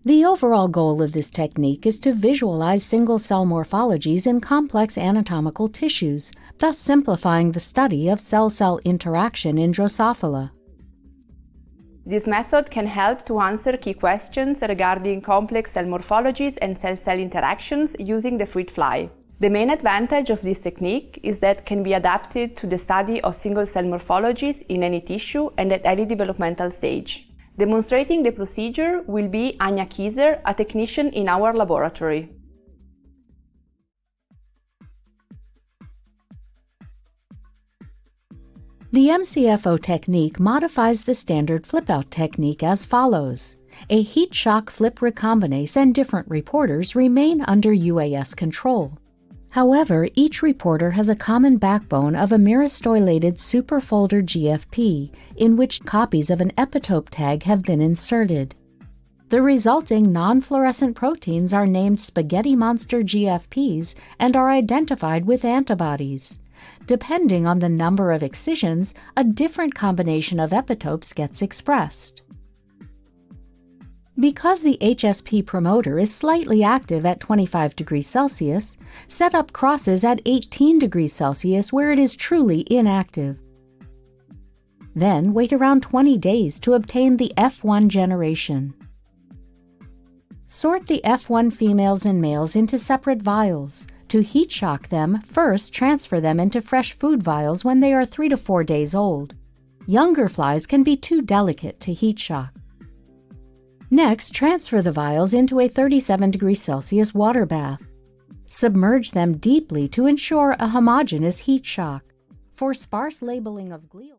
The overall goal of this technique is to visualize single-cell morphologies in complex anatomical tissues, thus simplifying the study of cell-cell interaction in Drosophila. This method can help to answer key questions regarding complex cell morphologies and cell-cell interactions using the fruit fly. The main advantage of this technique is that it can be adapted to the study of single-cell morphologies in any tissue and at any developmental stage. Demonstrating the procedure will be Anja Kieser, a technician in our laboratory. The MCFO technique modifies the standard FlpOut technique as follows. A heat shock flip recombinase and different reporters remain under UAS control. However, each reporter has a common backbone of a myristoylated superfolder GFP, in which copies of an epitope tag have been inserted. The resulting non-fluorescent proteins are named spaghetti monster GFPs and are identified with antibodies. Depending on the number of excisions, a different combination of epitopes gets expressed. Because the HSP promoter is slightly active at 25 degrees Celsius, set up crosses at 18 degrees Celsius where it is truly inactive. Then wait around 20 days to obtain the F1 generation. Sort the F1 females and males into separate vials. To heat shock them, first transfer them into fresh food vials when they are 3 to 4 days old. Younger flies can be too delicate to heat shock. Next, transfer the vials into a 37 degrees Celsius water bath. Submerge them deeply to ensure a homogeneous heat shock. For sparse labeling of glial